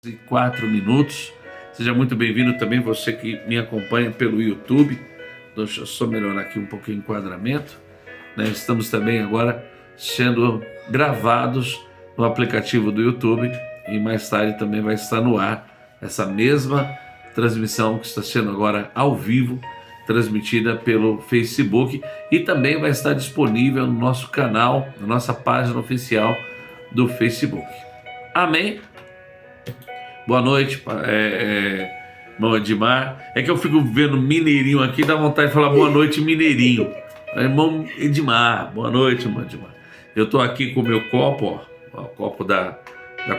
E 4 minutos. Seja muito bem-vindo também você que me acompanha pelo YouTube. Deixa eu só melhorar aqui um pouquinho o enquadramento, né? Estamos também agora sendo gravados no aplicativo do YouTube e mais tarde também vai estar no ar essa mesma transmissão que está sendo agora ao vivo, transmitida pelo Facebook, e também vai estar disponível no nosso canal, na nossa página oficial do Facebook. Amém? Boa noite, irmão Edmar. É que eu fico vendo Mineirinho aqui, dá vontade de falar boa noite, Mineirinho. Irmão Edmar, boa noite, irmão Edmar. Eu estou aqui com o meu copo, ó, o copo da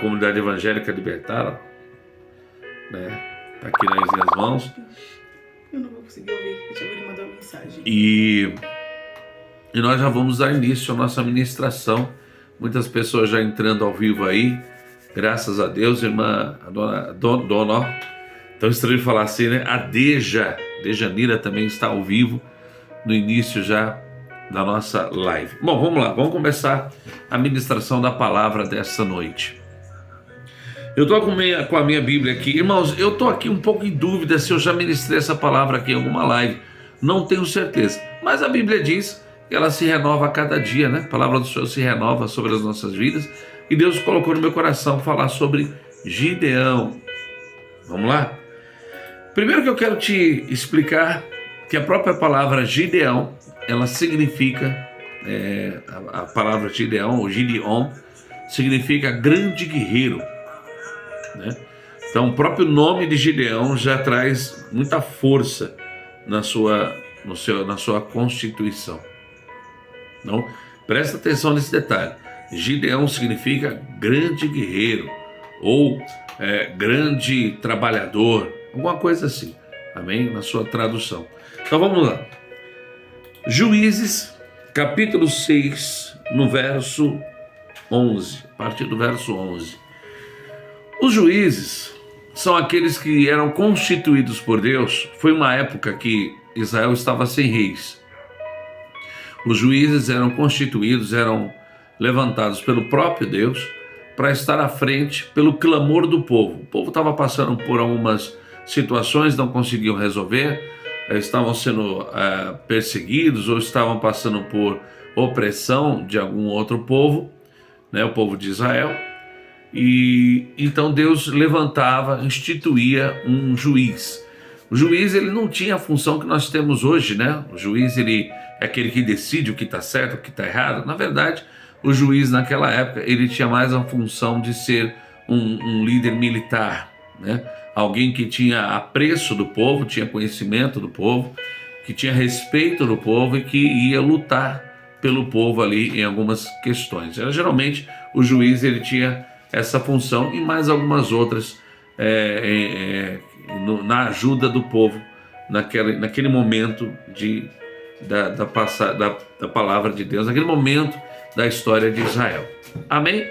Comunidade Evangélica Libertar, né? Tá aqui nas minhas mãos. Eu não vou conseguir ouvir, deixa eu mandar uma mensagem. E nós já vamos dar início à nossa ministração. Muitas pessoas já entrando ao vivo aí. Graças a Deus, irmã, a dona, tão estranho de falar assim, né? A Dejanira também está ao vivo no início já da nossa live. Bom, vamos lá, vamos começar a ministração da palavra desta noite. Eu estou com a minha Bíblia aqui. Irmãos, eu estou aqui um pouco em dúvida se eu já ministrei essa palavra aqui em alguma live. Não tenho certeza, mas a Bíblia diz que ela se renova a cada dia, né? A palavra do Senhor se renova sobre as nossas vidas. E Deus colocou no meu coração falar sobre Gideão. Vamos lá? Primeiro que eu quero te explicar que a própria palavra Gideão, ela significa, a palavra Gideão, ou Gideon, significa grande guerreiro, né? Então o próprio nome de Gideão já traz muita força na sua constituição. Então, presta atenção nesse detalhe. Gideão significa grande guerreiro ou grande trabalhador, alguma coisa assim, amém? Na sua tradução. Então vamos lá. Juízes, capítulo 6, no verso 11, a partir do verso 11. Os juízes são aqueles que eram constituídos por Deus. Foi uma época que Israel estava sem reis. Os juízes eram constituídos, eram levantados pelo próprio Deus para estar à frente pelo clamor do povo. O povo estava passando por algumas situações, não conseguiam resolver, estavam sendo perseguidos ou estavam passando por opressão de algum outro povo, né, o povo de Israel. E então Deus levantava, instituía um juiz. O juiz, ele não tinha a função que nós temos hoje, né? O juiz, ele é aquele que decide o que está certo, o que está errado. Na verdade, o juiz naquela época, ele tinha mais a função de ser um líder militar, né? Alguém que tinha apreço do povo, tinha conhecimento do povo, que tinha respeito do povo e que ia lutar pelo povo ali em algumas questões. Geralmente o juiz, ele tinha essa função e mais algumas outras na ajuda do povo naquele momento da palavra de Deus, naquele momento da história de Israel. Amém?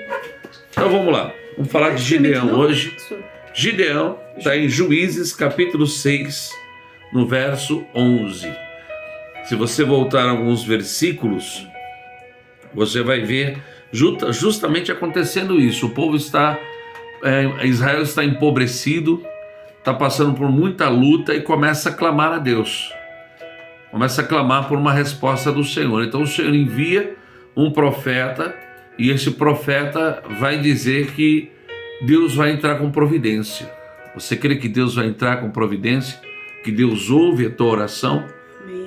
Então vamos lá. Vamos falar de Gideão hoje. Gideão está em Juízes capítulo 6, no verso 11. Se você voltar alguns versículos, você vai ver justamente acontecendo isso. O povo Israel está empobrecido, está passando por muita luta e começa a clamar a Deus. Começa a clamar por uma resposta do Senhor. Então o Senhor envia um profeta, e esse profeta vai dizer que Deus vai entrar com providência. Você crê que Deus vai entrar com providência? Que Deus ouve a tua oração?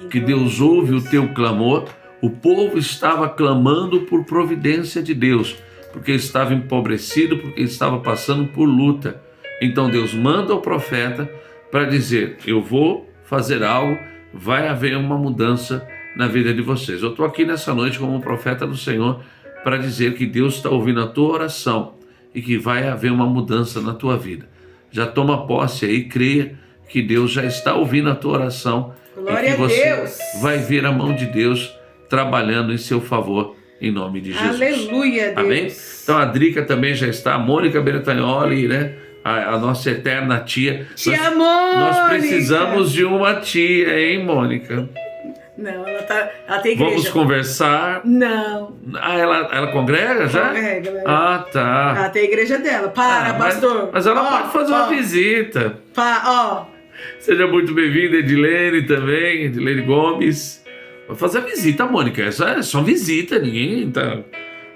Que Deus ouve o teu clamor? O povo estava clamando por providência de Deus, porque estava empobrecido, porque estava passando por luta. Então Deus manda o profeta para dizer: eu vou fazer algo, vai haver uma mudança na vida de vocês. Eu estou aqui nessa noite como profeta do Senhor para dizer que Deus está ouvindo a tua oração e que vai haver uma mudança na tua vida. Já toma posse aí, creia que Deus já está ouvindo a tua oração. Glória e que você a Deus. Vai ver a mão de Deus trabalhando em seu favor, em nome de Jesus. Aleluia, Deus. Amém? Então a Drica também já está, a Mônica Bertagnoli, né? A nossa eterna tia. Tia Mônica. Nós precisamos de uma tia, hein, Mônica? Não, ela Ela tem igreja. Vamos conversar. Não. Ah, ela congrega já? Congrega, galera. Ah, tá. Ela tem a igreja dela. Pastor. Mas ela pode fazer uma visita. Seja muito bem-vinda, Edilene também, Edilene Gomes. Vai fazer a visita, Mônica. Essa é só visita, ninguém tá,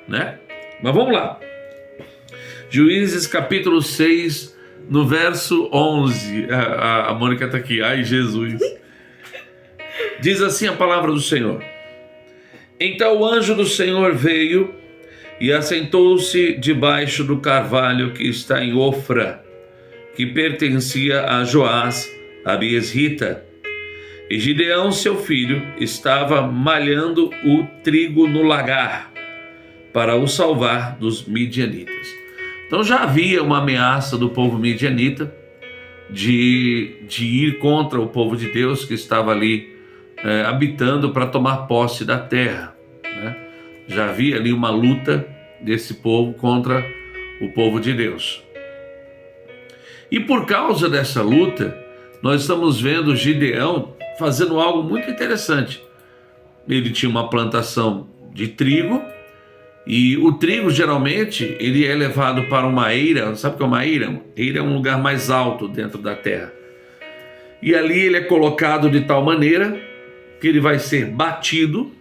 né? Mas vamos lá. Juízes capítulo 6, no verso 11. A Mônica está aqui. Ai, Jesus. Diz assim a palavra do Senhor. Então o anjo do Senhor veio e assentou-se debaixo do carvalho que está em Ofra, que pertencia a Joás, a Biesrita. E Gideão, seu filho, estava malhando o trigo no lagar para o salvar dos midianitas. Então já havia uma ameaça do povo midianita de ir contra o povo de Deus que estava ali habitando para tomar posse da terra, né? Já havia ali uma luta desse povo contra o povo de Deus. E por causa dessa luta, nós estamos vendo Gideão fazendo algo muito interessante. Ele tinha uma plantação de trigo, e o trigo geralmente ele é levado para uma eira. Sabe o que é uma eira? Eira é um lugar mais alto dentro da terra. E ali ele é colocado de tal maneira que ele vai ser batido,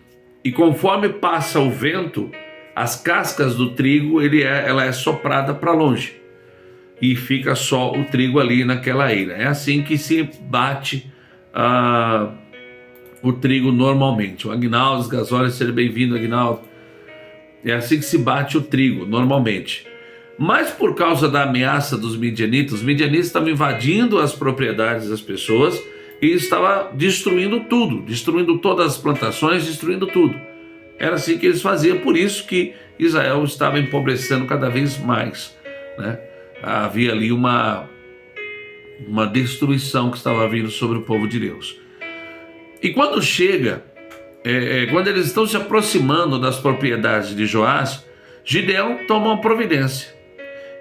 e conforme passa o vento, as cascas do trigo ela é soprada para longe. E fica só o trigo ali naquela eira. É assim que se bate o trigo normalmente. O Agnaldo Gasoli, seja bem-vindo, Agnaldo. É assim que se bate o trigo normalmente. Mas por causa da ameaça dos midianitas, os midianitas estavam invadindo as propriedades das pessoas e estavam destruindo tudo, destruindo todas as plantações, destruindo tudo. Era assim que eles faziam, por isso que Israel estava empobrecendo cada vez mais, né? Havia ali uma destruição que estava vindo sobre o povo de Deus. E quando chega, quando eles estão se aproximando das propriedades de Joás, Gideão toma uma providência.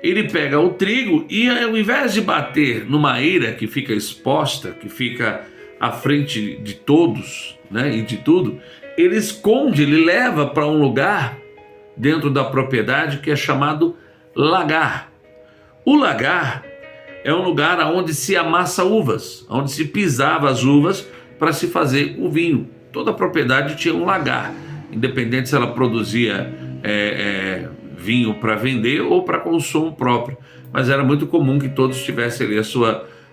Ele pega o trigo e, ao invés de bater numa eira que fica exposta, que fica à frente de todos, né, e de tudo, ele esconde, ele leva para um lugar dentro da propriedade que é chamado lagar. O lagar é um lugar onde se amassa uvas, onde se pisava as uvas para se fazer o vinho. Toda a propriedade tinha um lagar, independente se ela produzia vinho para vender ou para consumo próprio. Mas era muito comum que todos tivessem ali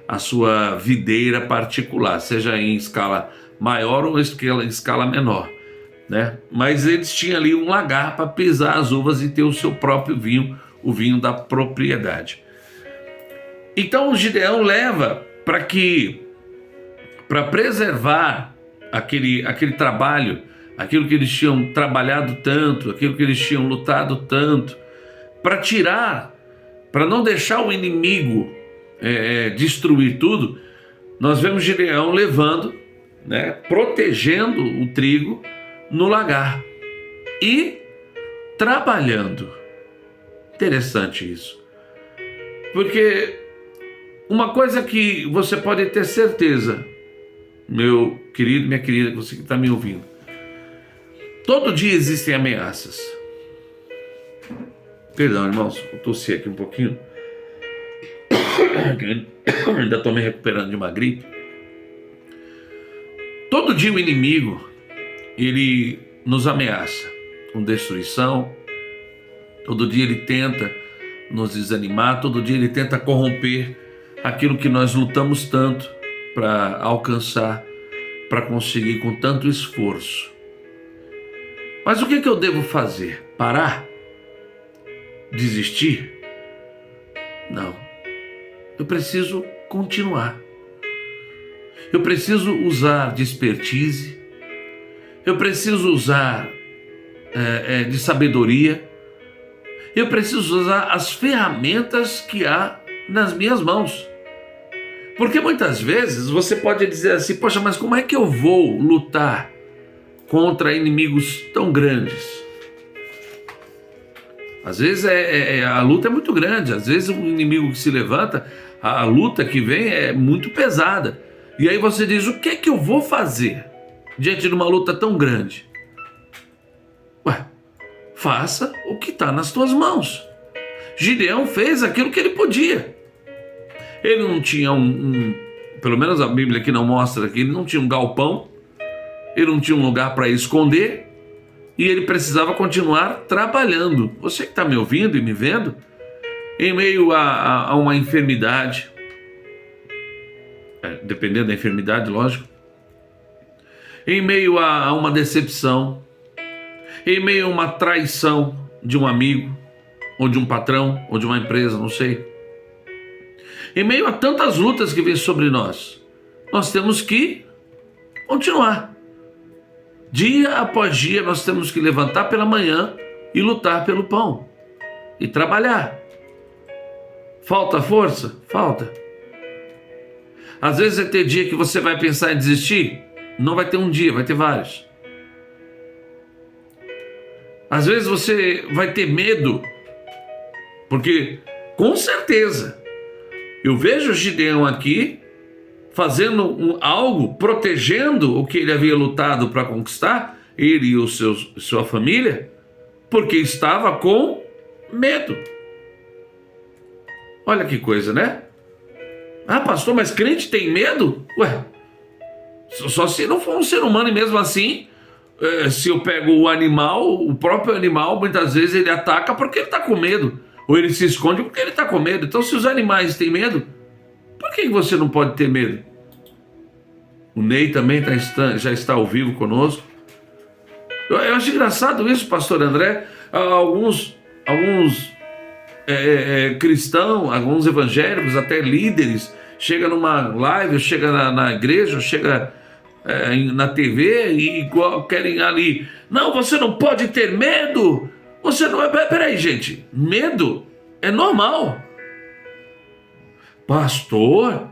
a sua videira particular, seja em escala maior ou em escala menor, né? Mas eles tinham ali um lagar para pisar as uvas e ter o seu próprio vinho, o vinho da propriedade. Então o Gideão leva para preservar aquele trabalho, aquilo que eles tinham trabalhado tanto, aquilo que eles tinham lutado tanto, para não deixar o inimigo destruir tudo. Nós vemos Gideão levando, né, protegendo o trigo no lagar e trabalhando. Interessante isso, porque uma coisa que você pode ter certeza, meu querido, minha querida, você que está me ouvindo, todo dia existem ameaças. Perdão, irmãos, eu tossi aqui um pouquinho. Ainda estou me recuperando de uma gripe. Todo dia o inimigo, ele nos ameaça com destruição. Todo dia ele tenta nos desanimar. Todo dia ele tenta corromper aquilo que nós lutamos tanto para alcançar, para conseguir com tanto esforço. Mas o que eu devo fazer? Parar? Desistir? Não. Eu preciso continuar. Eu preciso usar de expertise. Eu preciso usar de sabedoria. Eu preciso usar as ferramentas que há nas minhas mãos. Porque muitas vezes você pode dizer assim: poxa, mas como é que eu vou lutar contra inimigos tão grandes? Às vezes a luta é muito grande, às vezes o inimigo que se levanta, a luta que vem é muito pesada. E aí você diz: o que é que eu vou fazer? diante de uma luta tão grande? Ué, faça o que está nas tuas mãos. Gideão fez aquilo que ele podia. Ele não tinha pelo menos a Bíblia aqui não mostra que ele não tinha um galpão, ele não tinha um lugar para esconder, e ele precisava continuar trabalhando. Você que está me ouvindo e me vendo, em meio a uma enfermidade, dependendo da enfermidade, lógico, em meio a uma decepção, em meio a uma traição de um amigo, ou de um patrão, ou de uma empresa, não sei. Em meio a tantas lutas que vêm sobre nós temos que continuar. Dia após dia nós temos que levantar pela manhã e lutar pelo pão. E trabalhar. Falta força? Falta. Às vezes vai ter dia que você vai pensar em desistir. Não vai ter um dia, vai ter vários. Às vezes você vai ter medo. Porque, com certeza, eu vejo o Gideão aqui fazendo algo, protegendo o que ele havia lutado para conquistar, ele e sua família, porque estava com medo. Olha que coisa, né? Ah, pastor, mas crente tem medo? Ué, só se não for um ser humano, e mesmo assim, se eu pego o animal, o próprio animal, muitas vezes ele ataca porque ele está com medo, ou ele se esconde porque ele está com medo. Então, se os animais têm medo, por que você não pode ter medo? O Ney também já está ao vivo conosco. Eu acho engraçado isso, pastor André. Alguns cristãos, alguns evangélicos, até líderes, chega numa live, chega na igreja, chega na TV e querem ali, não, você não pode ter medo, você não é... Peraí, gente, medo é normal. Pastor,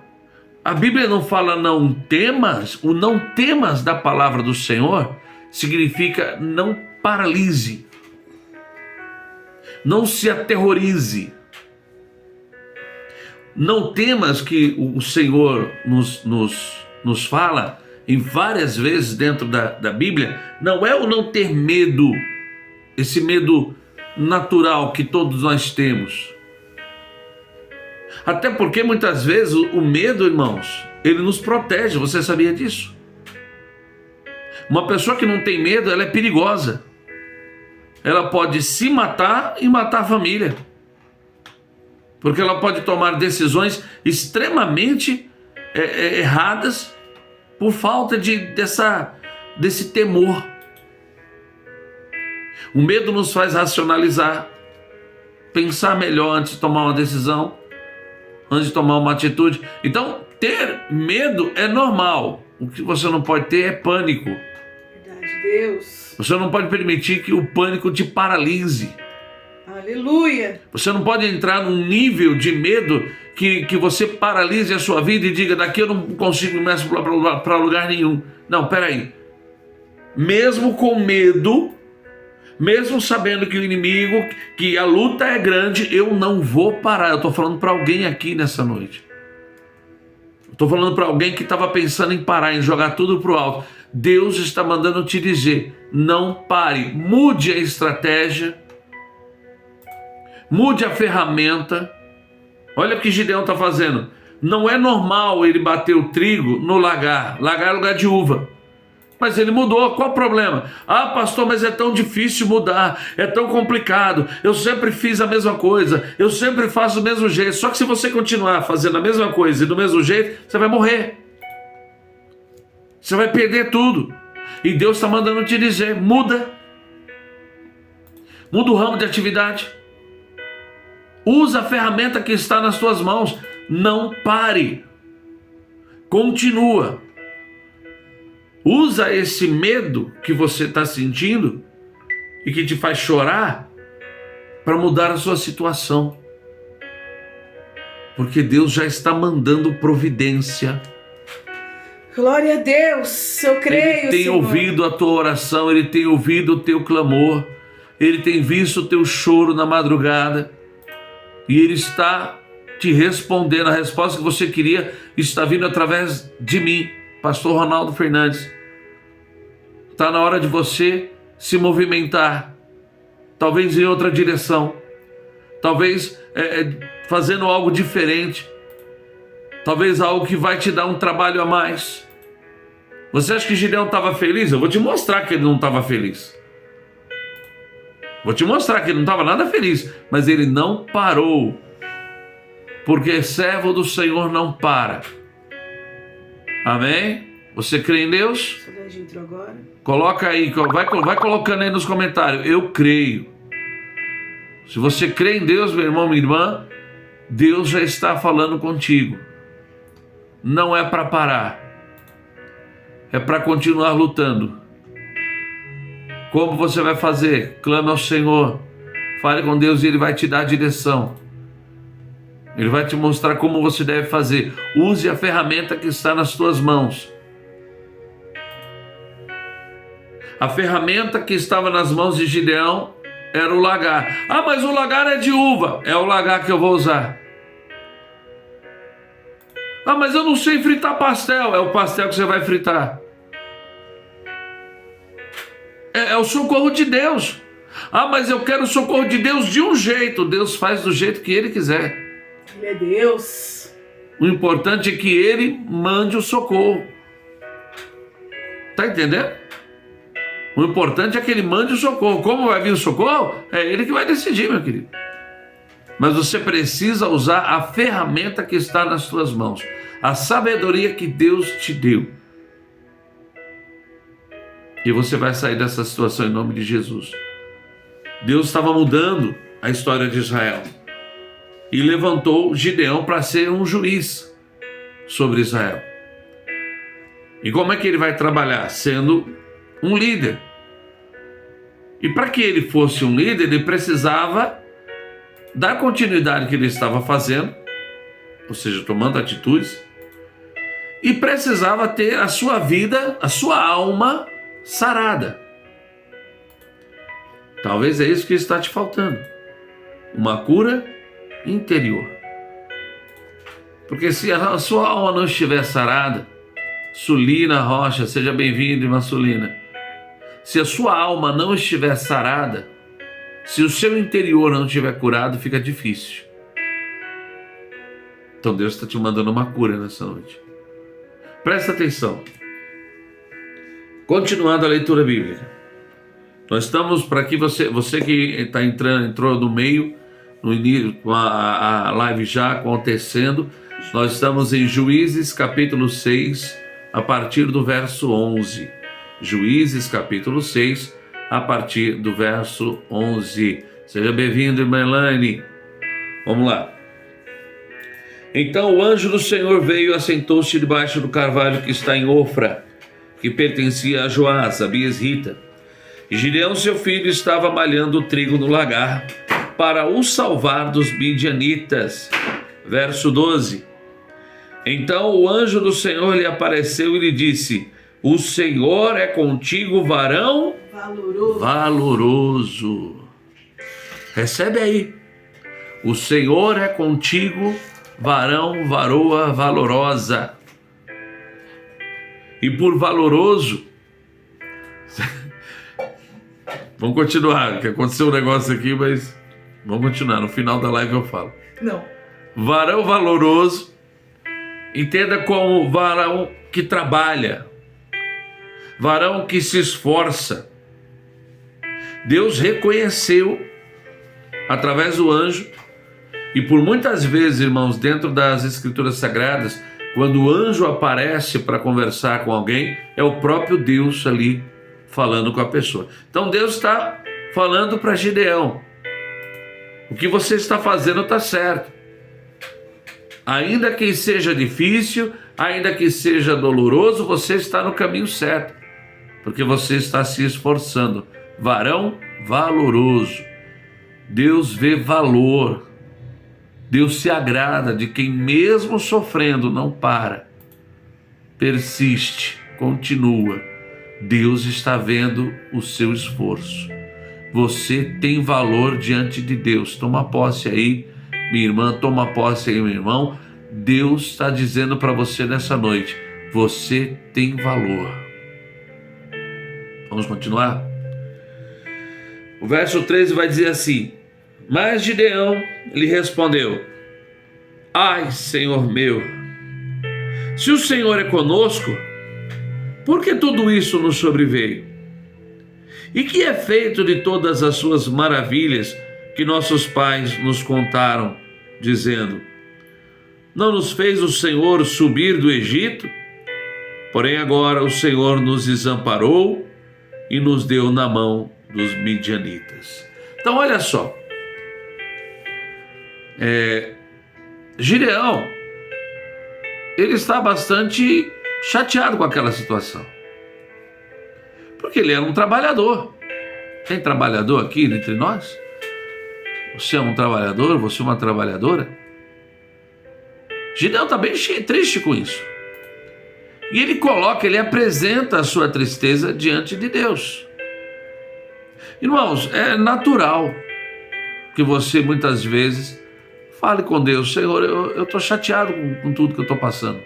a Bíblia não fala não temas. O não temas da palavra do Senhor significa não paralise, não se aterrorize. Não temas, que o Senhor nos fala em várias vezes dentro da Bíblia, não é o não ter medo, esse medo natural que todos nós temos. Até porque muitas vezes o medo, irmãos, ele nos protege. Você sabia disso? Uma pessoa que não tem medo, ela é perigosa. Ela pode se matar e matar a família. Porque ela pode tomar decisões extremamente erradas por falta desse temor. O medo nos faz racionalizar, pensar melhor antes de tomar uma decisão, antes de tomar uma atitude. Então, ter medo é normal. O que você não pode ter é pânico. Verdade, Deus. Você não pode permitir que o pânico te paralise. Aleluia. Você não pode entrar num nível de medo que você paralise a sua vida e diga, daqui eu não consigo ir mais para lugar nenhum. Não, peraí. Mesmo com medo, mesmo sabendo que o inimigo, que a luta é grande, eu não vou parar. Eu estou falando para alguém aqui nessa noite. Estou falando para alguém que estava pensando em parar, em jogar tudo para o alto. Deus está mandando te dizer, não pare, mude a estratégia, mude a ferramenta. Olha o que Gideão está fazendo. Não é normal ele bater o trigo no lagar. Lagar é lugar de uva. Mas ele mudou, qual o problema? Ah, pastor, mas é tão difícil mudar, é tão complicado, eu sempre fiz a mesma coisa, eu sempre faço do mesmo jeito. Só que se você continuar fazendo a mesma coisa e do mesmo jeito, você vai morrer. Você vai perder tudo. E Deus está mandando te dizer, muda. Muda o ramo de atividade. Usa a ferramenta que está nas tuas mãos. Não pare. Continua. Usa esse medo que você está sentindo e que te faz chorar para mudar a sua situação. Porque Deus já está mandando providência. Glória a Deus, eu creio, Ele tem Senhor. ouvido a tua oração, Ele tem ouvido o teu clamor, Ele tem visto o teu choro na madrugada e Ele está te respondendo. A resposta que você queria está vindo através de mim, pastor Ronaldo Fernandes. Está na hora de você se movimentar, talvez em outra direção, talvez fazendo algo diferente, talvez algo que vai te dar um trabalho a mais. Você acha que Gideão estava feliz? Eu vou te mostrar que ele não estava feliz. Vou te mostrar que ele não estava nada feliz, mas ele não parou, porque servo do Senhor não para. Amém? Você crê em Deus? Solange entrou agora. Coloca aí, vai colocando aí nos comentários. Eu creio. Se você crê em Deus, meu irmão, minha irmã, Deus já está falando contigo. Não é para parar, é para continuar lutando. Como você vai fazer? Clame ao Senhor, fale com Deus e Ele vai te dar a direção. Ele vai te mostrar como você deve fazer. Use a ferramenta que está nas tuas mãos. A ferramenta que estava nas mãos de Gideão era o lagar. Ah, mas o lagar é de uva. É o lagar que eu vou usar. Ah, mas eu não sei fritar pastel. É o pastel que você vai fritar. É o socorro de Deus. Ah, mas eu quero o socorro de Deus de um jeito. Deus faz do jeito que Ele quiser. Ele é Deus. O importante é que Ele mande o socorro. Tá entendendo? O importante é que Ele mande o socorro. Como vai vir o socorro? É Ele que vai decidir, meu querido. Mas você precisa usar a ferramenta que está nas suas mãos. A sabedoria que Deus te deu. E você vai sair dessa situação em nome de Jesus. Deus estava mudando a história de Israel. E levantou Gideão para ser um juiz sobre Israel. E como é que ele vai trabalhar? Sendo um líder. E para que ele fosse um líder, ele precisava dar continuidade que ele estava fazendo, ou seja, tomando atitudes, e precisava ter a sua vida, a sua alma sarada. Talvez é isso que está te faltando. Uma cura interior. Porque se a sua alma não estiver sarada, Sulina Rocha, seja bem-vinda, irmã Sulina. Se a sua alma não estiver sarada, se o seu interior não estiver curado, fica difícil. Então Deus está te mandando uma cura nessa noite. Presta atenção. Continuando a leitura bíblica. Nós estamos, para que você que está entrou no meio, no início, com a live já acontecendo, nós estamos em Juízes capítulo 6, a partir do verso 11. Juízes capítulo 6, a partir do verso 11. Seja bem-vindo, irmã Elaine. Vamos lá. Então o anjo do Senhor veio e assentou-se debaixo do carvalho que está em Ofra, que pertencia a Joás, a Biesrita. E Gideão, seu filho, estava malhando o trigo no lagar para o salvar dos midianitas. Verso 12. Então o anjo do Senhor lhe apareceu e lhe disse: o Senhor é contigo, varão valoroso. Recebe aí. O Senhor é contigo, varão, varoa, valorosa. E por valoroso, vamos continuar, que aconteceu um negócio aqui, mas vamos continuar, no final da live eu falo. Não. Varão valoroso, entenda como varão que trabalha, varão que se esforça. Deus reconheceu, através do anjo, e por muitas vezes, irmãos, dentro das Escrituras Sagradas, quando o anjo aparece para conversar com alguém, é o próprio Deus ali falando com a pessoa. Então Deus está falando para Gideão: o que você está fazendo está certo. Ainda que seja difícil, ainda que seja doloroso, você está no caminho certo, porque você está se esforçando. Varão valoroso. Deus vê valor. Deus se agrada de quem, mesmo sofrendo, não para, persiste, continua. Deus está vendo o seu esforço. Você tem valor diante de Deus. Toma posse aí, minha irmã, toma posse aí, meu irmão. Deus está dizendo para você nessa noite: você tem valor. Vamos continuar? O verso 13 vai dizer assim: mas Gideão lhe respondeu: ai, Senhor meu, se o Senhor é conosco, por que tudo isso nos sobreveio? E que é feito de todas as suas maravilhas que nossos pais nos contaram, dizendo: não nos fez o Senhor subir do Egito? Porém agora o Senhor nos desamparou e nos deu na mão dos midianitas. Então olha só, Gideão, ele está bastante chateado com aquela situação, porque ele era um trabalhador. Tem trabalhador aqui entre nós? Você é um trabalhador? Você é uma trabalhadora? Gideão está bem triste com isso. E ele apresenta a sua tristeza diante de Deus. Irmãos, é natural que você muitas vezes fale com Deus: Senhor, eu estou chateado com tudo que eu estou passando.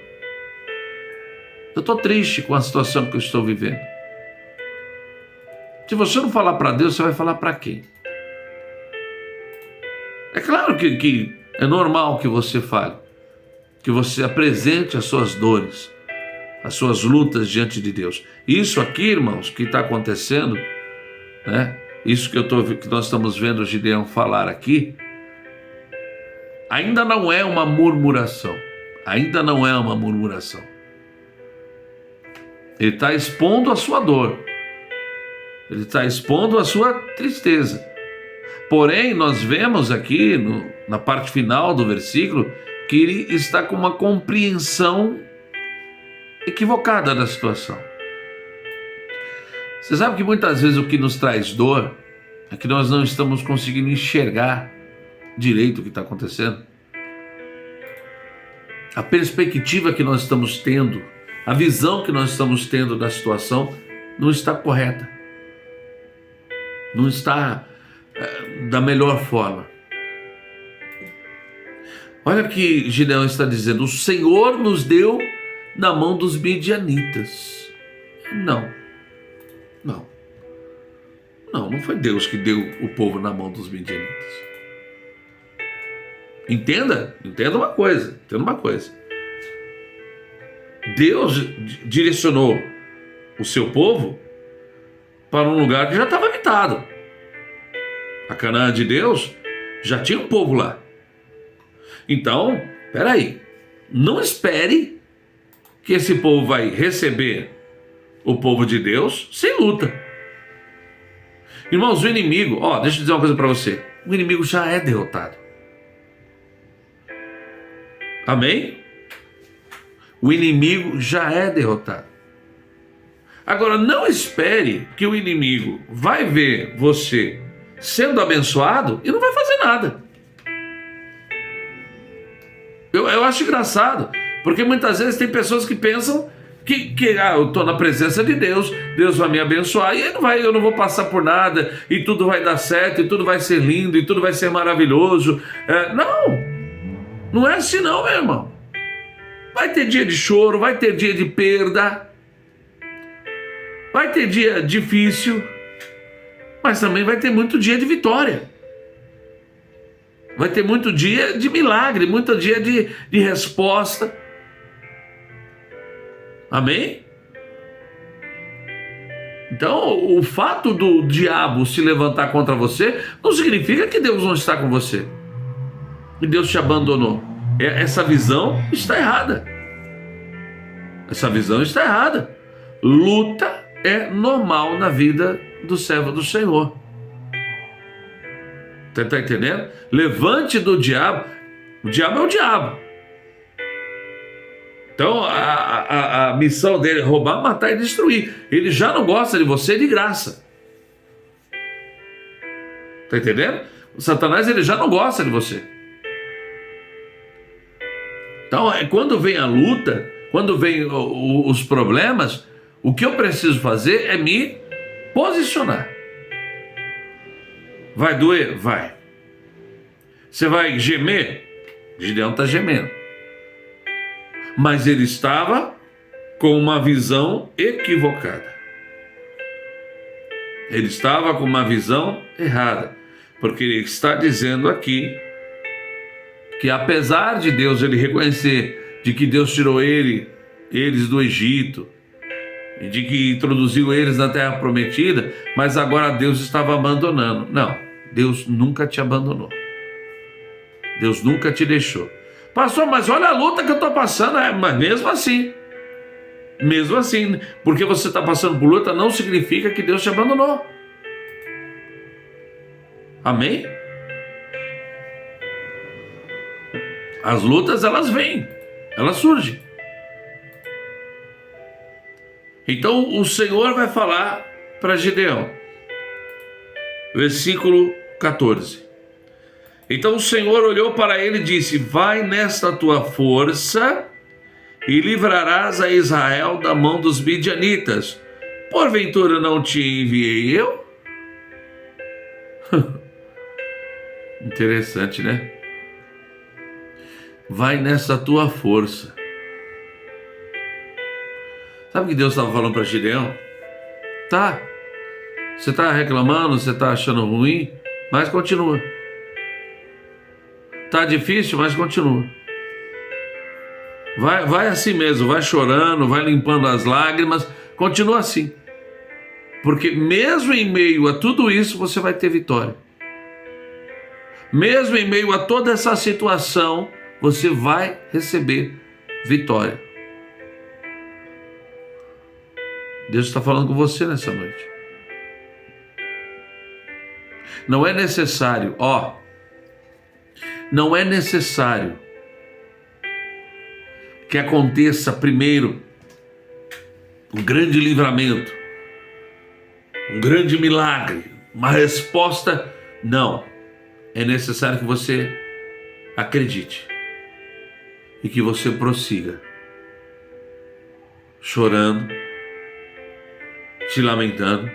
Eu estou triste com a situação que eu estou vivendo. Se você não falar para Deus, você vai falar para quem? É claro que é normal que você fale, que você apresente as suas dores, as suas lutas diante de Deus. Isso aqui, irmãos, que está acontecendo, né? Isso que nós estamos vendo o Gideão falar aqui, ainda não é uma murmuração. Ainda não é uma murmuração. Ele está expondo a sua dor. Ele está expondo a sua tristeza. Porém, nós vemos aqui, na parte final do versículo, que ele está com uma compreensão equivocada da situação. Você sabe que muitas vezes o que nos traz dor é que nós não estamos conseguindo enxergar direito o que está acontecendo. A perspectiva que nós estamos tendo, a visão que nós estamos tendo da situação não está correta. Não está da melhor forma. Olha o que Gideão está dizendo: o Senhor nos deu na mão dos midianitas. Não foi Deus que deu o povo na mão dos midianitas. Entenda uma coisa. Deus direcionou o seu povo para um lugar que já estava habitado. A Canaã de Deus já tinha um povo lá. Então, peraí, não espere que esse povo vai receber o povo de Deus sem luta. Irmãos, o inimigo, deixa eu dizer uma coisa para você: o inimigo já é derrotado. Amém? O inimigo já é derrotado. Agora, não espere que o inimigo vai ver você sendo abençoado e não vai fazer nada. Eu acho engraçado, porque muitas vezes tem pessoas que pensam que eu estou na presença de Deus, Deus vai me abençoar, e eu não vou passar por nada, e tudo vai dar certo, e tudo vai ser lindo, e tudo vai ser maravilhoso. Não é assim não, meu irmão. Vai ter dia de choro, vai ter dia de perda, vai ter dia difícil, mas também vai ter muito dia de vitória. Vai ter muito dia de milagre, muito dia de resposta. Amém? Então, o fato do diabo se levantar contra você não significa que Deus não está com você, que Deus te abandonou. Essa visão está errada. Luta é normal na vida do servo do Senhor. Você está entendendo? Levante do diabo. O diabo é o diabo. Então a missão dele é roubar, matar e destruir. Ele já não gosta de você de graça. Está entendendo? O Satanás, ele já não gosta de você. Então, quando vem a luta, quando vem os problemas, o que eu preciso fazer é me posicionar. Vai doer? Vai. Você vai gemer? Gideão está gemendo. Mas ele estava com uma visão equivocada. Ele estava com uma visão errada, porque ele está dizendo aqui que apesar de Deus ele reconhecer de que Deus tirou eles do Egito, e de que introduziu eles na terra prometida, mas agora Deus estava abandonando. Não, Deus nunca te abandonou. Deus nunca te deixou. Pastor, mas olha a luta que eu estou passando. Mas mesmo assim, porque você está passando por luta, não significa que Deus te abandonou. Amém? As lutas, elas vêm, elas surgem. Então o Senhor vai falar para Gideão, versículo 14. Então o Senhor olhou para ele e disse: vai nesta tua força e livrarás a Israel da mão dos midianitas. Porventura não te enviei eu? Interessante, né? Vai nessa tua força. Sabe o que Deus estava falando para Gideão? Tá, você está reclamando, você está achando ruim, mas continua. Tá difícil, mas continua. Vai assim mesmo, vai chorando, vai limpando as lágrimas, continua assim. Porque mesmo em meio a tudo isso, você vai ter vitória. Mesmo em meio a toda essa situação, você vai receber vitória. Deus está falando com você nessa noite. Não é necessário, não é necessário que aconteça primeiro um grande livramento, um grande milagre, uma resposta. Não. É necessário que você acredite e que você prossiga, chorando, se lamentando,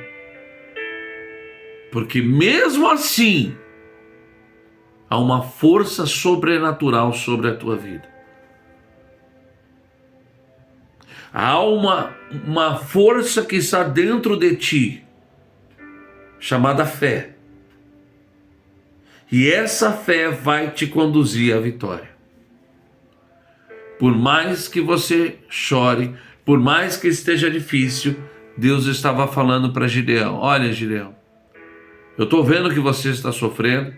porque mesmo assim há uma força sobrenatural sobre a tua vida. Há uma força que está dentro de ti, chamada fé. E essa fé vai te conduzir à vitória. Por mais que você chore, por mais que esteja difícil, Deus estava falando para Gideão: olha, Gideão, eu estou vendo que você está sofrendo,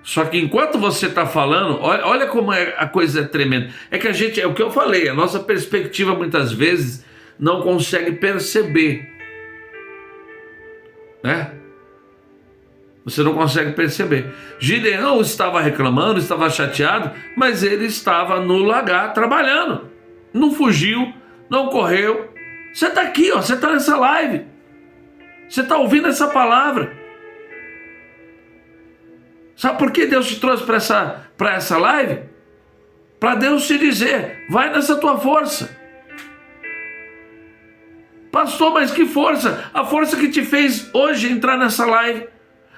só que enquanto você está falando, olha como a coisa é tremenda. É que é o que eu falei, a nossa perspectiva muitas vezes não consegue perceber, né? Você não consegue perceber. Gideão estava reclamando, estava chateado, mas ele estava no lagar trabalhando. Não fugiu, não correu. Você está aqui, você está nessa live. Você está ouvindo essa palavra. Sabe por que Deus te trouxe para essa live? Para Deus te dizer: vai nessa tua força. Pastor, mas que força? A força que te fez hoje entrar nessa live.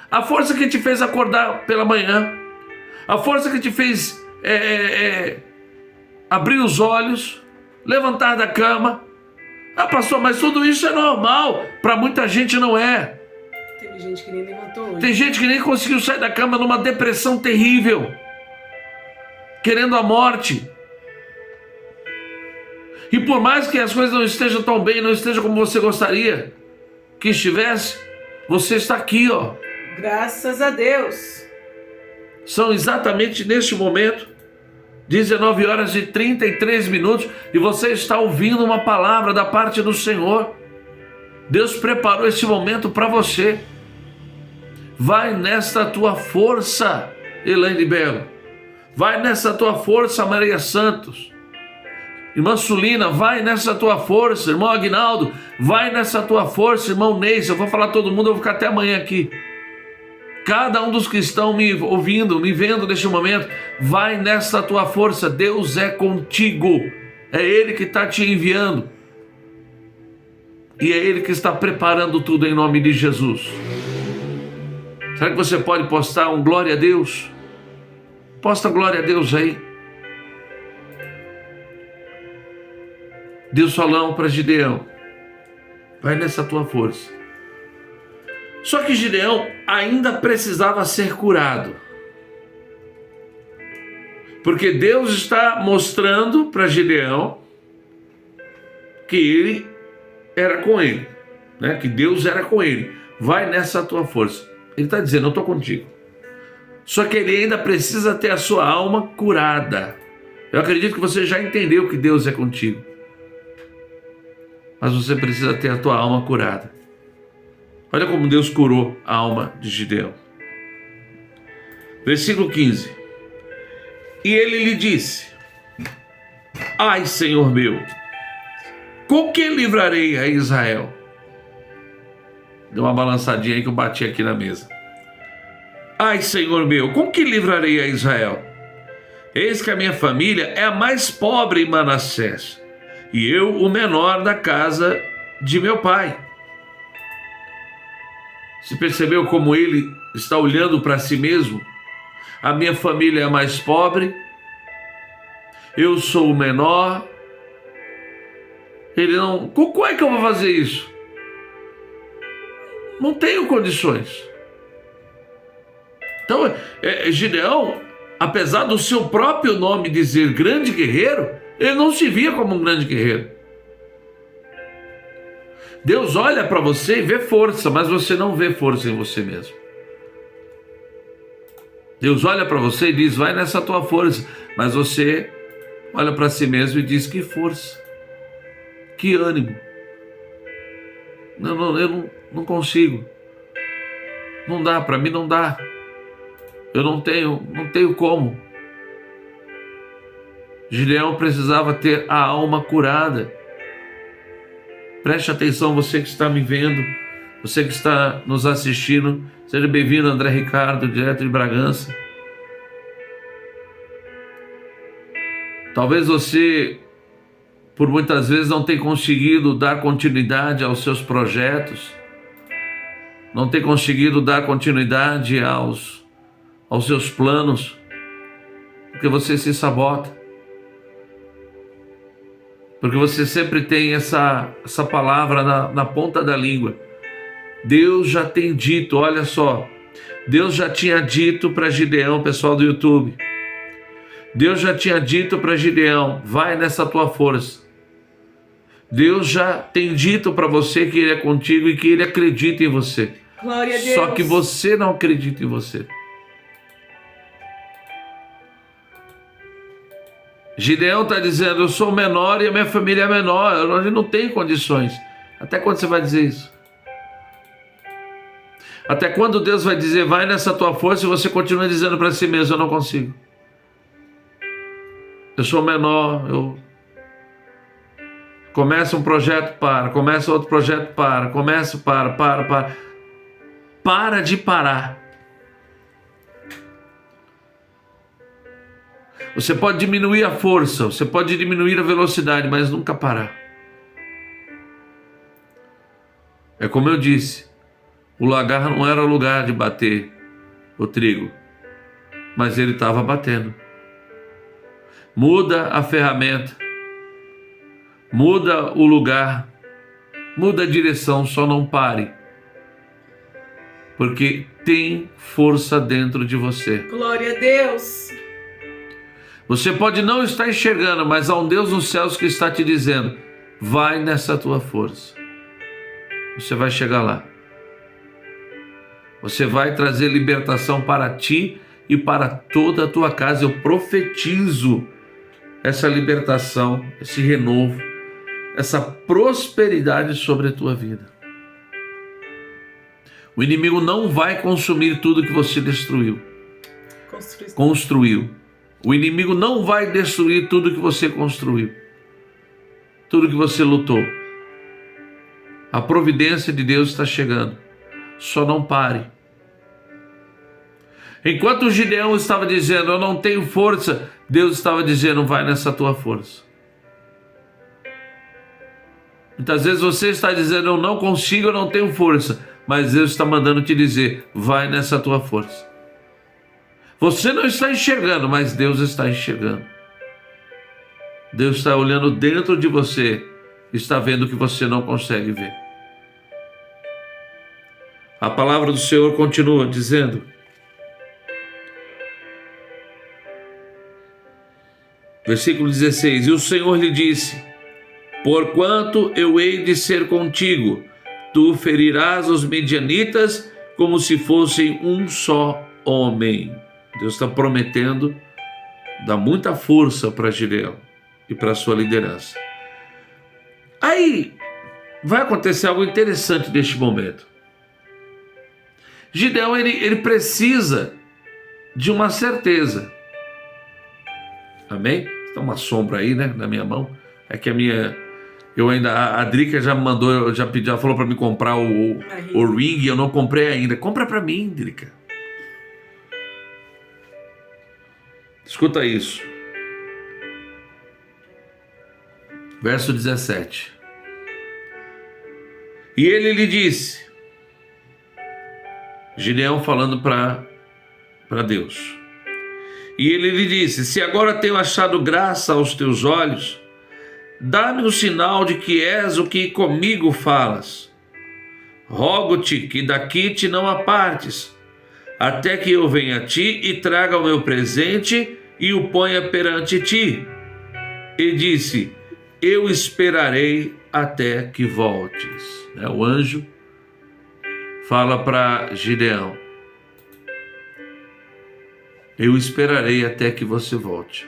A força que te fez acordar pela manhã. A força que te fez abrir os olhos, levantar da cama. Pastor, mas tudo isso é normal. Para muita gente não é. Teve gente que nem levantou hoje. Tem gente que nem conseguiu sair da cama numa depressão terrível, querendo a morte. E por mais que as coisas não estejam tão bem, não estejam como você gostaria que estivesse, você está aqui, Graças a Deus. São exatamente neste momento 19 horas e 33 minutos e você está ouvindo uma palavra da parte do Senhor. Deus preparou esse momento para você. Vai nesta tua força, Elaine Belo. Vai nessa tua força, Maria Santos. Irmã Sulina, vai nessa tua força. Irmão Aguinaldo, vai nessa tua força. Irmão Neis, eu vou falar todo mundo, eu vou ficar até amanhã aqui. Cada um dos que estão me ouvindo, me vendo neste momento, vai nessa tua força. Deus é contigo. É Ele que está te enviando. E é Ele que está preparando tudo em nome de Jesus. Será que você pode postar um glória a Deus? Posta glória a Deus aí. Deus falou para Gideão: vai nessa tua força. Só que Gideão ainda precisava ser curado. Porque Deus está mostrando para Gideão que ele era com ele, né? Que Deus era com ele. Vai nessa tua força. Ele está dizendo, eu estou contigo. Só que ele ainda precisa ter a sua alma curada. Eu acredito que você já entendeu que Deus é contigo. Mas você precisa ter a tua alma curada. Olha como Deus curou a alma de Gideão. Versículo 15. E ele lhe disse: ai, Senhor meu, com que livrarei a Israel? Deu uma balançadinha aí que eu bati aqui na mesa. Ai, Senhor meu, com que livrarei a Israel? Eis que a minha família é a mais pobre em Manassés, e eu o menor da casa de meu pai. Você percebeu como ele está olhando para si mesmo? A minha família é a mais pobre, eu sou o menor. Ele não... Como é que eu vou fazer isso? Não tenho condições. Então, Gideão, apesar do seu próprio nome dizer grande guerreiro, ele não se via como um grande guerreiro. Deus olha para você e vê força, mas você não vê força em você mesmo. Deus olha para você e diz, vai nessa tua força, mas você olha para si mesmo e diz, que força, que ânimo. Eu não consigo. Não dá, para mim não dá. Eu não tenho como. Gideão precisava ter a alma curada. Preste atenção, você que está me vendo, você que está nos assistindo. Seja bem-vindo, André Ricardo, direto de Bragança. Talvez você, por muitas vezes, não tenha conseguido dar continuidade aos seus projetos, não tenha conseguido dar continuidade aos seus planos, porque você se sabota, porque você sempre tem essa palavra na ponta da língua. Deus já tem dito, olha só, Deus já tinha dito para Gideão, pessoal do YouTube, Deus já tinha dito para Gideão, vai nessa tua força. Deus já tem dito para você que Ele é contigo e que Ele acredita em você. Glória a Deus. Só que você não acredita em você. Gideão está dizendo, eu sou menor e a minha família é menor, eu não tenho condições. Até quando você vai dizer isso? Até quando Deus vai dizer, vai nessa tua força, e você continua dizendo para si mesmo, eu não consigo. Eu sou menor, eu... Começa um projeto, começa outro projeto, começa, para. Para de parar. Você pode diminuir a força, você pode diminuir a velocidade, mas nunca parar. É como eu disse, o lagar não era o lugar de bater o trigo, mas ele estava batendo. Muda a ferramenta, muda o lugar, muda a direção, só não pare. Porque tem força dentro de você. Glória a Deus. Você pode não estar enxergando, mas há um Deus nos céus que está te dizendo, vai nessa tua força. Você vai chegar lá. Você vai trazer libertação para ti e para toda a tua casa. Eu profetizo essa libertação, esse renovo, essa prosperidade sobre a tua vida. O inimigo não vai consumir tudo que você construiu. O inimigo não vai destruir tudo que você construiu, tudo que você lutou. A providência de Deus está chegando. Só não pare. Enquanto o Gideão estava dizendo, eu não tenho força, Deus estava dizendo, vai nessa tua força. Muitas vezes você está dizendo, eu não consigo, eu não tenho força, mas Deus está mandando te dizer, vai nessa tua força. Você não está enxergando, mas Deus está enxergando. Deus está olhando dentro de você, está vendo o que você não consegue ver. A palavra do Senhor continua dizendo: versículo 16: e o Senhor lhe disse: porquanto eu hei de ser contigo, tu ferirás os medianitas como se fossem um só homem. Deus está prometendo dar muita força para Gideão e para a sua liderança. Aí vai acontecer algo interessante neste momento. Gideão ele precisa de uma certeza. Amém? Tem uma sombra aí, né, na minha mão. É que a Drica já me mandou, já pediu, ela falou para me comprar o ring, eu não comprei ainda. Compra para mim, Drica. Escuta isso. Verso 17. E ele lhe disse, Gideão falando para Deus. E ele lhe disse: se agora tenho achado graça aos teus olhos, dá-me o sinal de que és o que comigo falas. Rogo-te que daqui te não apartes, até que eu venha a ti e traga o meu presente e o ponha perante ti. E disse: eu esperarei até que voltes. O anjo fala para Gideão: eu esperarei até que você volte.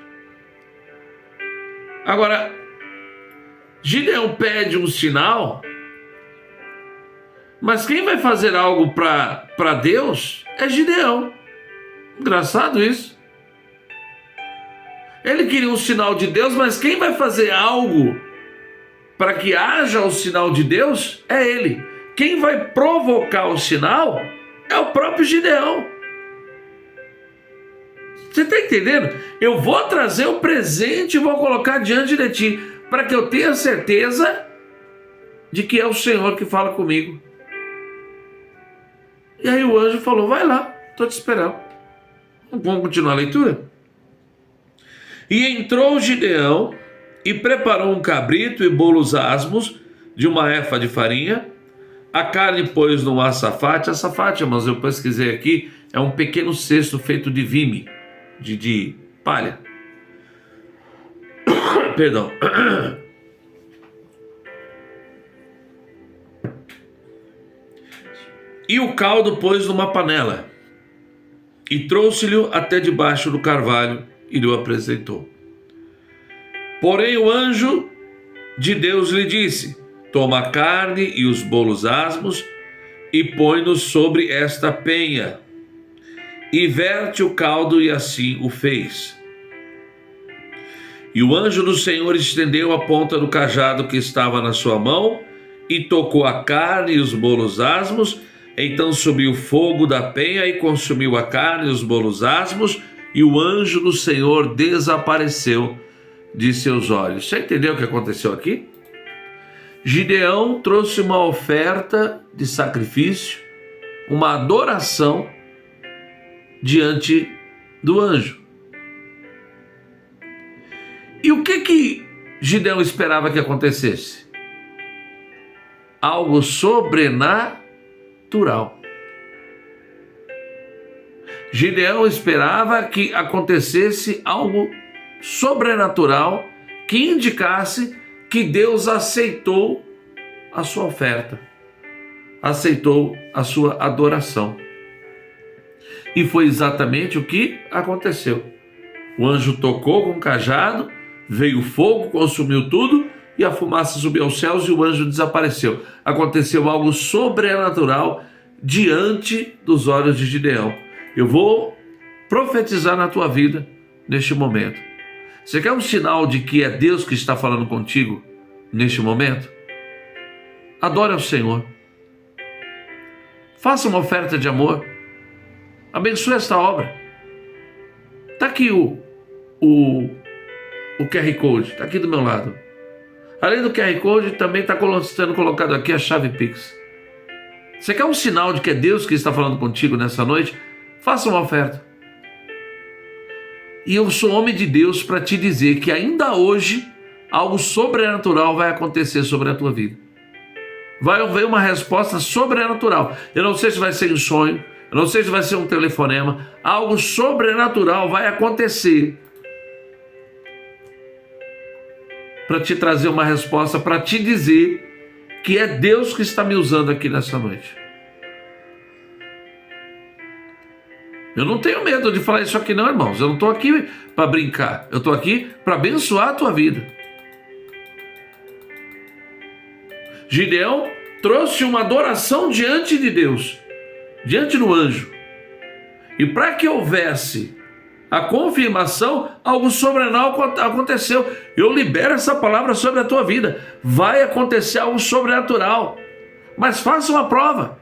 Agora, Gideão pede um sinal, mas quem vai fazer algo para Deus é Gideão. Engraçado isso. Ele queria um sinal de Deus, mas quem vai fazer algo para que haja o sinal de Deus é ele. Quem vai provocar o sinal é o próprio Gideão. Você está entendendo? Eu vou trazer o presente e vou colocar diante de ti, para que eu tenha certeza de que é o Senhor que fala comigo. E aí o anjo falou: vai lá, estou te esperando. Vamos continuar a leitura? E entrou Gideão e preparou um cabrito e bolos asmos de uma efa de farinha. A carne pôs num açafate. Açafate, mas eu pesquisei aqui, é um pequeno cesto feito de vime, de palha. Perdão. E o caldo pôs numa panela e trouxe-lhe até debaixo do carvalho e lhe apresentou. Porém o anjo de Deus lhe disse: toma a carne e os bolos asmos e põe-nos sobre esta penha e verte o caldo, e assim o fez. E o anjo do Senhor estendeu a ponta do cajado que estava na sua mão e tocou a carne e os bolos asmos. Então subiu fogo da penha e consumiu a carne e os bolos asmos, e o anjo do Senhor desapareceu de seus olhos. Você entendeu o que aconteceu aqui? Gideão trouxe uma oferta de sacrifício, uma adoração diante do anjo. E o que Gideão esperava que acontecesse? Algo sobrenatural. Gideão esperava que acontecesse algo sobrenatural que indicasse que Deus aceitou a sua oferta, aceitou a sua adoração. E foi exatamente o que aconteceu. O anjo tocou com o cajado, veio fogo, consumiu tudo, e a fumaça subiu aos céus e o anjo desapareceu. Aconteceu algo sobrenatural diante dos olhos de Gideão. Eu vou profetizar na tua vida neste momento. Você quer um sinal de que é Deus que está falando contigo neste momento? Adore ao Senhor. Faça uma oferta de amor. Abençoe esta obra. Está aqui o QR Code, está aqui do meu lado. Além do QR Code, também está sendo colocado aqui a chave Pix. Você quer um sinal de que é Deus que está falando contigo nessa noite? Faça uma oferta. E eu sou homem de Deus para te dizer que ainda hoje algo sobrenatural vai acontecer sobre a tua vida. vai haver uma resposta sobrenatural. Eu não sei se vai ser um sonho, eu não sei se vai ser um telefonema, algo sobrenatural vai acontecer para te trazer uma resposta, para te dizer que é Deus que está me usando aqui nessa noite. Eu não tenho medo de falar isso aqui não, irmãos. Eu não estou aqui para brincar. Eu estou aqui para abençoar a tua vida. Gideão trouxe uma adoração diante de Deus, diante do anjo. E para que houvesse a confirmação, algo sobrenatural aconteceu. Eu libero essa palavra sobre a tua vida. Vai acontecer algo sobrenatural. Mas faça uma prova.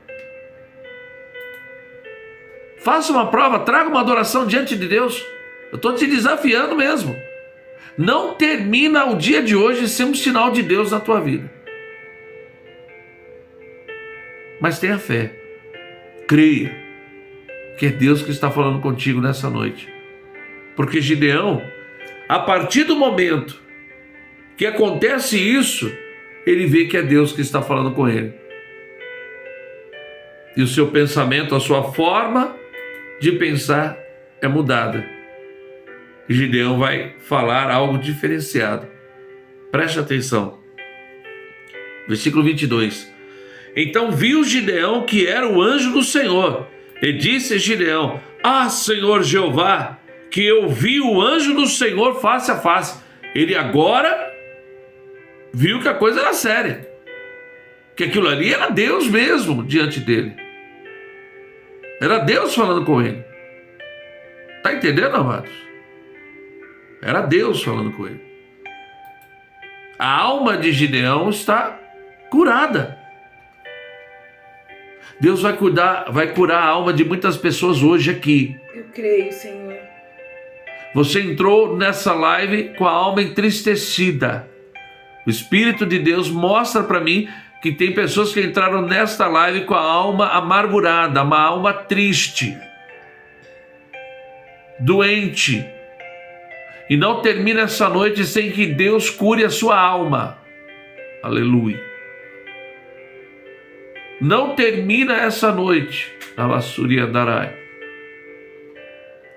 Faça uma prova, traga uma adoração diante de Deus. Eu estou te desafiando mesmo. Não termina o dia de hoje sem um sinal de Deus na tua vida. Mas tenha fé. Creia que é Deus que está falando contigo nessa noite. Porque Gideão, a partir do momento que acontece isso, ele vê que é Deus que está falando com ele. E o seu pensamento, a sua forma de pensar é mudada. E Gideão vai falar algo diferenciado. Preste atenção. Versículo 22. Então viu Gideão que era o anjo do Senhor, e disse Gideão: Ah, Senhor Jeová, que eu vi o anjo do Senhor face a face. Ele agora viu que a coisa era séria, que aquilo ali era Deus mesmo diante dele. Era Deus falando com ele. Está entendendo, amados? Era Deus falando com ele. A alma de Gideão está curada. Deus vai curar a alma de muitas pessoas hoje aqui. Eu creio, Senhor. Você entrou nessa live com a alma entristecida. O Espírito de Deus mostra para mim que tem pessoas que entraram nesta live com a alma amargurada, uma alma triste, doente. E não termina essa noite sem que Deus cure a sua alma. Aleluia. Não termina essa noite,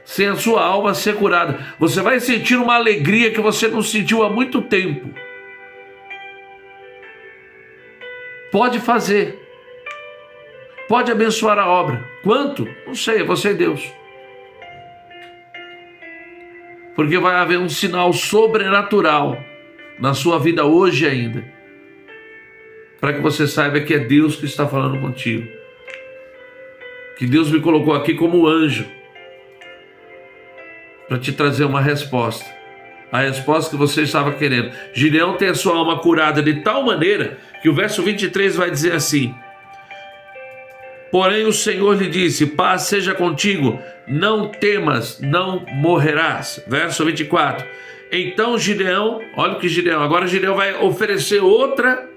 sem a sua alma ser curada. Você vai sentir uma alegria que você não sentiu há muito tempo. Pode fazer. Pode abençoar a obra. Quanto? Não sei, é você e Deus. Porque vai haver um sinal sobrenatural na sua vida hoje ainda, para que você saiba que é Deus que está falando contigo. Que Deus me colocou aqui como anjo para te trazer uma resposta. A resposta que você estava querendo. Gideão tem a sua alma curada de tal maneira que o verso 23 vai dizer assim: Porém o Senhor lhe disse: Paz seja contigo, não temas, não morrerás. Verso 24. Então Gideão, olha o que Gideão, agora Gideão vai oferecer outra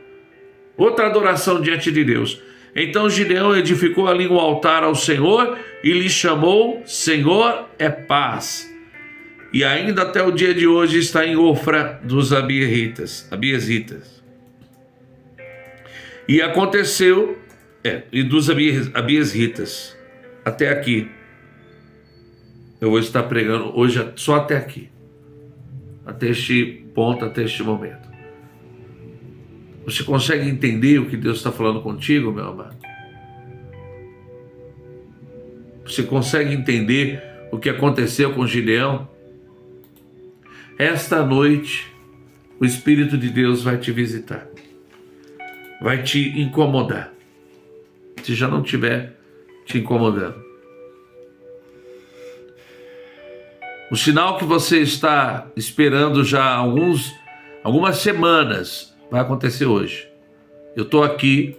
adoração diante de Deus. Então Gideão edificou ali um altar ao Senhor e lhe chamou Senhor é paz. E ainda até o dia de hoje está em Ofra dos Abiesitas. E aconteceu, e dos Abiesitas, até aqui. Eu vou estar pregando hoje só até aqui. Até este ponto, até este momento. Você consegue entender o que Deus está falando contigo, meu amado? Você consegue entender o que aconteceu com Gideão? Esta noite, o Espírito de Deus vai te visitar. Vai te incomodar. Se já não estiver te incomodando. O sinal que você está esperando já há algumas semanas vai acontecer hoje. Eu estou aqui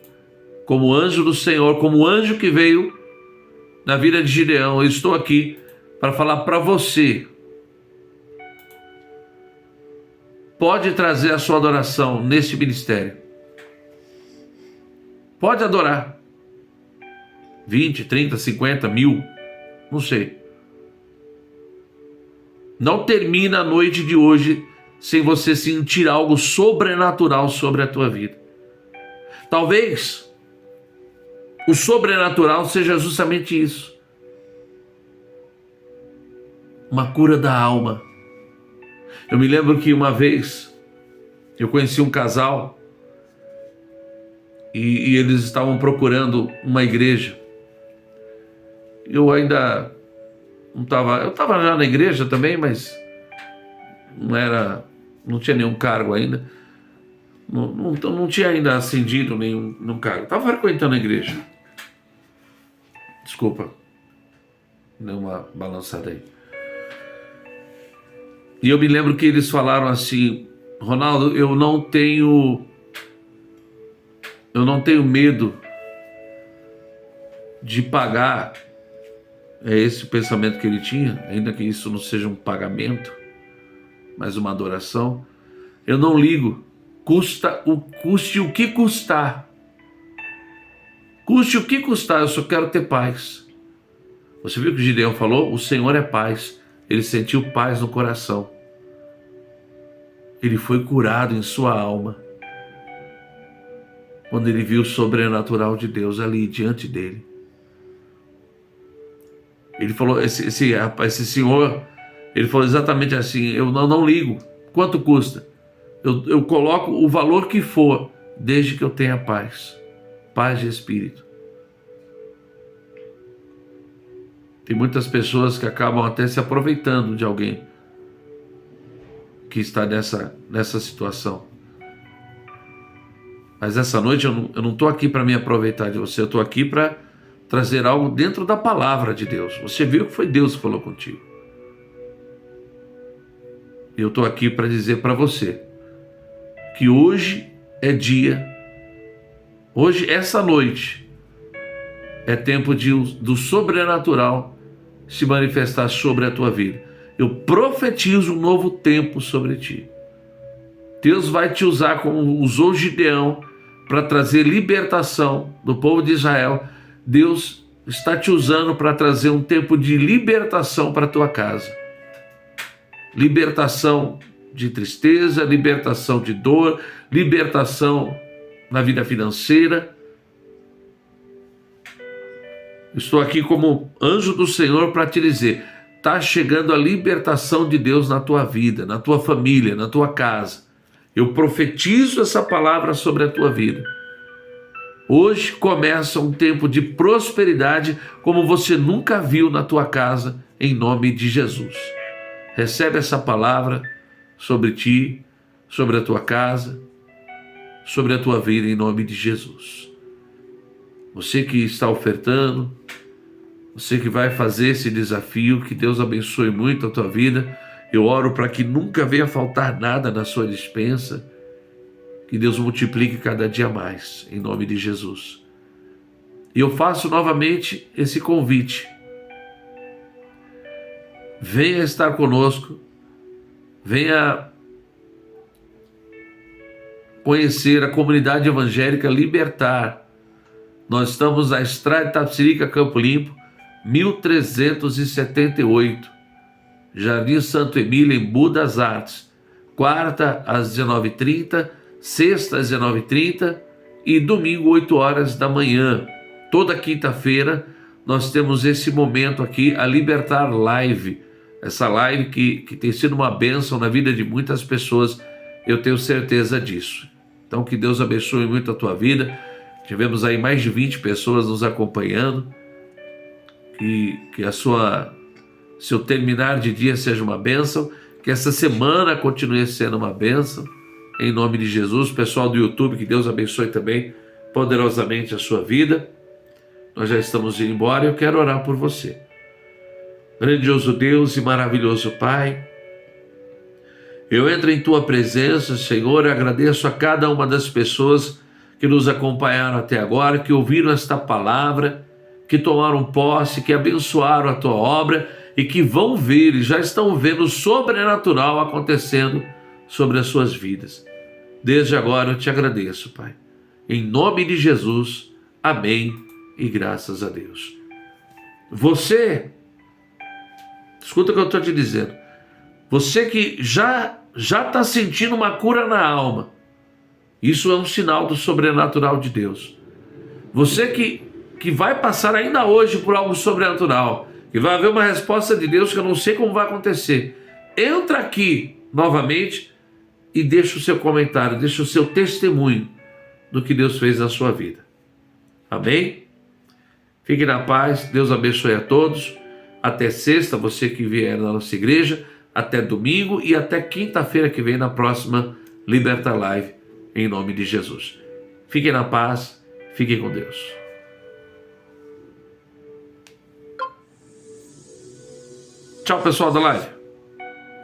como anjo do Senhor, como anjo que veio na vida de Gideão. Eu estou aqui para falar para você. Pode trazer a sua adoração nesse ministério. Pode adorar. 20, 30, 50, 1000, não sei. Não termina a noite de hoje sem você sentir algo sobrenatural sobre a tua vida. Talvez o sobrenatural seja justamente isso. Uma cura da alma. Eu me lembro que uma vez eu conheci um casal e eles estavam procurando uma igreja. Eu ainda não estava... Eu estava já na igreja também, mas não tinha nenhum cargo ainda. Não tinha ainda ascendido nenhum cargo. Estava frequentando a igreja. Desculpa. Deu uma balançada aí. E eu me lembro que eles falaram assim: Ronaldo, eu não tenho medo de pagar. É esse o pensamento que ele tinha, ainda que isso não seja um pagamento, mas uma adoração. Eu não ligo, custe o que custar. Custe o que custar, eu só quero ter paz. Você viu o que Gideão falou? O Senhor é paz. Ele sentiu paz no coração. Ele foi curado em sua alma quando ele viu o sobrenatural de Deus ali diante dele. Ele falou, esse senhor, ele falou exatamente assim: eu não ligo, quanto custa? Eu coloco o valor que for, desde que eu tenha paz de espírito. Tem muitas pessoas que acabam até se aproveitando de alguém que está nessa situação. Mas essa noite eu não estou aqui para me aproveitar de você, eu estou aqui para trazer algo dentro da palavra de Deus. Você viu que foi Deus que falou contigo. Eu estou aqui para dizer para você que hoje é dia, hoje, essa noite, é tempo do sobrenatural se manifestar sobre a tua vida. Eu profetizo um novo tempo sobre ti. Deus vai te usar como usou Gideão para trazer libertação do povo de Israel. Deus está te usando para trazer um tempo de libertação para a tua casa. Libertação de tristeza, libertação de dor, libertação na vida financeira. Estou aqui como anjo do Senhor para te dizer: está chegando a libertação de Deus na tua vida, na tua família, na tua casa. Eu profetizo essa palavra sobre a tua vida. Hoje começa um tempo de prosperidade como você nunca viu na tua casa, em nome de Jesus. Recebe essa palavra sobre ti, sobre a tua casa, sobre a tua vida, em nome de Jesus. Você que está ofertando, você que vai fazer esse desafio, que Deus abençoe muito a tua vida. Eu oro para que nunca venha faltar nada na sua despensa. Que Deus multiplique cada dia mais, em nome de Jesus. E eu faço novamente esse convite. Venha estar conosco, venha conhecer a comunidade evangélica Libertar. Nós estamos na Estrada Itapecerica, Campo Limpo, 1378, Jardim Santo Emílio, em Budas Artes. Quarta às 19h30, sexta às 19h30 e domingo 8 horas da manhã. Toda quinta-feira nós temos esse momento aqui, a Libertar Live. Essa live que tem sido uma bênção na vida de muitas pessoas, eu tenho certeza disso. Então que Deus abençoe muito a tua vida. Tivemos aí mais de 20 pessoas nos acompanhando. Que seu terminar de dia seja uma bênção. Que essa semana continue sendo uma bênção. Em nome de Jesus. Pessoal do YouTube, que Deus abençoe também poderosamente a sua vida. Nós já estamos indo embora e eu quero orar por você. Grandioso Deus e maravilhoso Pai, eu entro em tua presença, Senhor, e agradeço a cada uma das pessoas que nos acompanharam até agora, que ouviram esta palavra, que tomaram posse, que abençoaram a tua obra e que vão ver e já estão vendo o sobrenatural acontecendo sobre as suas vidas. Desde agora eu te agradeço, Pai. Em nome de Jesus, amém e graças a Deus. Você, escuta o que eu estou te dizendo, você que já está sentindo uma cura na alma, Isso é um sinal do sobrenatural de Deus. Você que vai passar ainda hoje por algo sobrenatural, que vai haver uma resposta de Deus que eu não sei como vai acontecer, entra aqui novamente e deixa o seu comentário, deixa o seu testemunho do que Deus fez na sua vida. Amém? Fique na paz, Deus abençoe a todos. Até sexta, você que vier na nossa igreja, até domingo e até quinta-feira que vem na próxima Liberta Live, em nome de Jesus. Fiquem na paz, fiquem com Deus. Tchau, pessoal da live.